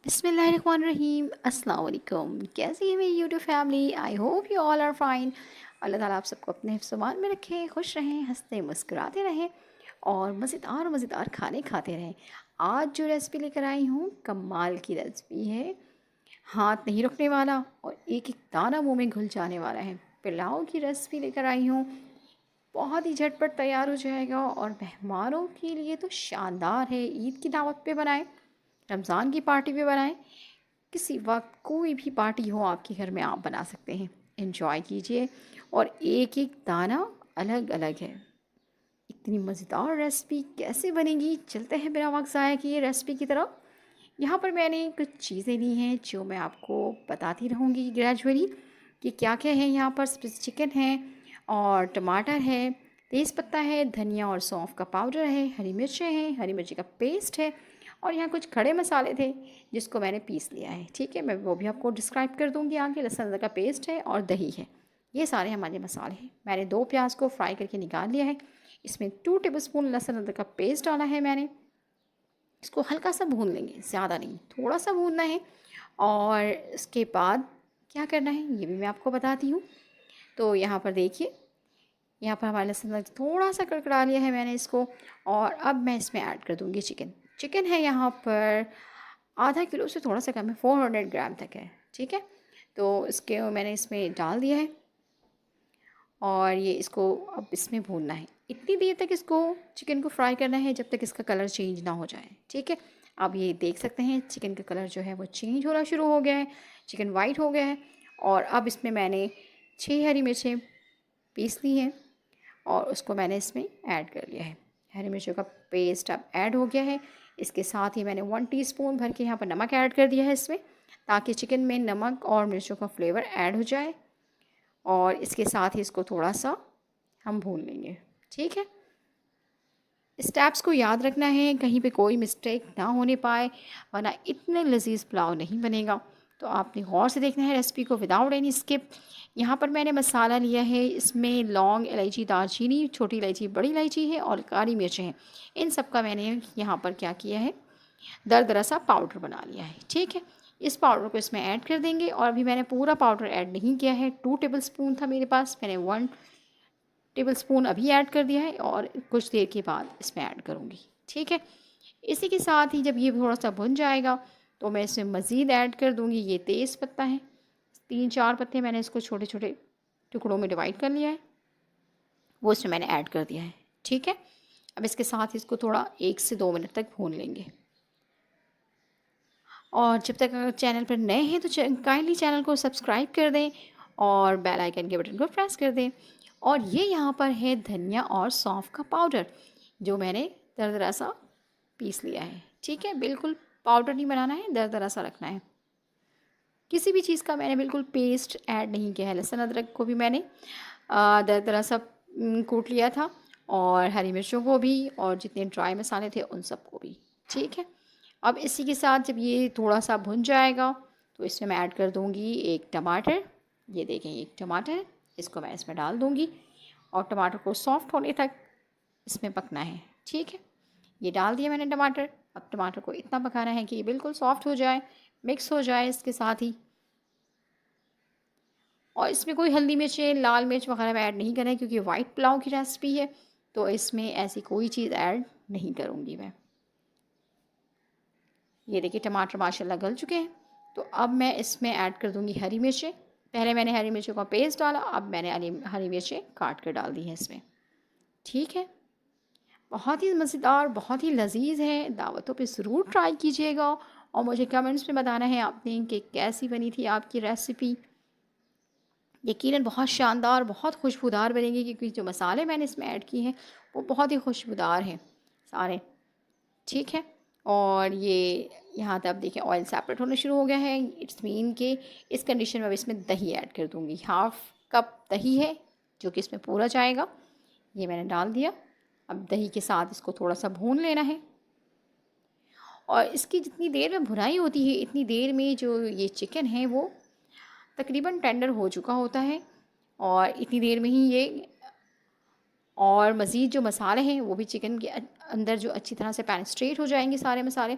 बिस्मिल्लाहिर्रहमानिर्रहीम। अस्सलाम वालेकुम। कैसी है मेरी YouTube family? I hope you all are fine. Allah ताला आप सबको अपने हिफ्ज़-ओ-मान में रखे, खुश रहें, हंसते मुस्कुराते रहें और मज़ेदार खाने खाते रहें। आज जो रेसिपी लेकर आई हूँ कमाल की रेसिपी है, हाथ नहीं रुकने वाला और एक एक दाना मुंह में घुल जाने वाला है। पुलाव की रेसिपी लेकर आई हूँ, बहुत ही झटपट तैयार हो जाएगा और मेहमानों के लिए तो शानदार है। ईद की दावत पे बनाएं, रमज़ान की पार्टी पे बनाएं, किसी वक्त कोई भी पार्टी हो आपके घर में आप बना सकते हैं। एंजॉय कीजिए और एक एक दाना अलग अलग है। इतनी मज़ेदार रेसिपी कैसे बनेगी, चलते हैं बिना वक्त ज़ाया किए रेसिपी की तरफ। यहाँ पर मैंने कुछ चीज़ें ली हैं जो मैं आपको बताती रहूँगी ग्रेजुअली कि क्या क्या है। यहाँ पर चिकन है और टमाटर है, तेज़पत्ता है, धनिया और सौंफ का पाउडर है, हरी मिर्चें हैं, हरी मिर्ची का पेस्ट है और यहाँ कुछ खड़े मसाले थे जिसको मैंने पीस लिया है। ठीक है, मैं वो भी आपको डिस्क्राइब कर दूँगी आगे। लहसुन अदरक का पेस्ट है और दही है। ये सारे हमारे मसाले हैं। मैंने 2 प्याज को फ्राई करके निकाल लिया है। इसमें 2 टेबलस्पून लहसुन अदरक का पेस्ट डाला है मैंने। इसको हल्का सा भून लेंगे, ज़्यादा नहीं, थोड़ा सा भूनना है। और इसके बाद क्या करना है ये भी मैं आपको बताती हूँ। तो यहाँ पर देखिए, यहाँ पर हमारा लहसुन अदरक थोड़ा सा कड़कड़ा लिया है मैंने इसको। और अब मैं इसमें ऐड कर दूँगी चिकन। चिकन है यहाँ पर आधा किलो से थोड़ा सा कम है, 400 ग्राम तक है। ठीक है, तो इसके मैंने इसमें डाल दिया है और ये इसको अब इसमें भूनना है। इतनी देर तक इसको चिकन को फ्राई करना है जब तक इसका कलर चेंज ना हो जाए। ठीक है, अब ये देख सकते हैं चिकन का कलर जो है वो चेंज होना शुरू हो गया है, चिकन वाइट हो गया है। और अब इसमें मैंने 6 हरी मिर्चें पीस ली हैं और उसको मैंने इसमें ऐड कर लिया है। हरी मिर्चों का पेस्ट अब ऐड हो गया है। इसके साथ ही मैंने 1 टीस्पून भर के यहाँ पर नमक ऐड कर दिया है इसमें, ताकि चिकन में नमक और मिर्चों का फ्लेवर ऐड हो जाए। और इसके साथ ही इसको थोड़ा सा हम भून लेंगे। ठीक है, स्टेप्स को याद रखना है, कहीं पे कोई मिस्टेक ना होने पाए, वरना इतने लजीज पुलाव नहीं बनेगा। तो आपने गौर से देखना है रेसिपी को विदाउट एनी स्किप। यहाँ पर मैंने मसाला लिया है, इसमें लौंग, इलायची, दालचीनी, छोटी इलायची, बड़ी इलायची है और काली मिर्च हैं। इन सब का मैंने यहाँ पर क्या किया है, दरदरा सा पाउडर बना लिया है। ठीक है, इस पाउडर को इसमें ऐड कर देंगे। और अभी मैंने पूरा पाउडर ऐड नहीं किया है, 2 टेबलस्पून था मेरे पास, मैंने 1 टेबलस्पून अभी ऐड कर दिया है और कुछ देर के बाद इसमें ऐड करूँगी। ठीक है, इसी के साथ ही जब ये थोड़ा सा भुन जाएगा तो मैं इसमें मज़ीद ऐड कर दूँगी, ये तेज़ पत्ता है, 3-4 पत्ते मैंने इसको छोटे छोटे टुकड़ों में डिवाइड कर लिया है, वो इसमें मैंने ऐड कर दिया है। ठीक है, अब इसके साथ इसको थोड़ा 1 से 2 मिनट तक भून लेंगे। और जब तक अगर चैनल पर नए हैं तो काइंडली चैनल को सब्सक्राइब कर दें और बेल आइकन के बटन को प्रेस कर दें। और ये यहाँ पर है धनिया और सौंफ का पाउडर जो मैंने दरदरा सा पीस लिया है। ठीक है, बिल्कुल पाउडर नहीं बनाना है, दरदरा सा रखना है। किसी भी चीज़ का मैंने बिल्कुल पेस्ट ऐड नहीं किया है। लहसुन अदरक को भी मैंने दरदरा सा कूट लिया था और हरी मिर्चों को भी और जितने ड्राई मसाले थे उन सबको भी। ठीक है, अब इसी के साथ जब ये थोड़ा सा भुन जाएगा तो इसमें मैं ऐड कर दूँगी 1 टमाटर। ये देखें, 1 टमाटर, इसको मैं इसमें डाल दूँगी और टमाटर को सॉफ्ट होने तक इसमें पकना है। ठीक है, ये डाल दिया मैंने टमाटर। अब टमाटर को इतना पकाना है कि ये बिल्कुल सॉफ्ट हो जाए, मिक्स हो जाए इसके साथ ही। और इसमें कोई हल्दी मिर्चें, लाल मिर्च वगैरह मैं ऐड नहीं करें क्योंकि वाइट पुलाव की रेसिपी है, तो इसमें ऐसी कोई चीज़ ऐड नहीं करूँगी मैं। ये देखिए टमाटर माशाल्लाह गल चुके हैं। तो अब मैं इसमें ऐड कर दूँगी हरी मिर्चें। पहले मैंने हरी मिर्चों का पेस्ट डाला, अब मैंने हरी मिर्चें काट कर डाल दी हैं इसमें। ठीक है, बहुत ही मज़ेदार, बहुत ही लजीज है। दावतों पे ज़रूर ट्राई कीजिएगा और मुझे कमेंट्स में बताना है आपने कि कैसी बनी थी आपकी रेसिपी। यकीनन बहुत शानदार, बहुत खुशबूदार बनेगी क्योंकि जो मसाले मैंने इसमें ऐड किए हैं वो बहुत ही खुशबूदार हैं सारे। ठीक है, और ये यहाँ तक देखिए ऑयल सेपरेट होना शुरू हो गया है। इट्स मीन कि इस कंडीशन में अब इसमें दही ऐड कर दूँगी। 1/2 कप दही है जो कि इसमें पूरा जाएगा, ये मैंने डाल दिया। अब दही के साथ इसको थोड़ा सा भून लेना है और इसकी जितनी देर में भुनाई होती है इतनी देर में जो ये चिकन है वो तकरीबन टेंडर हो चुका होता है। और इतनी देर में ही ये और मज़ीद जो मसाले हैं वो भी चिकन के अंदर जो अच्छी तरह से पेनिस्ट्रेट हो जाएंगे सारे मसाले,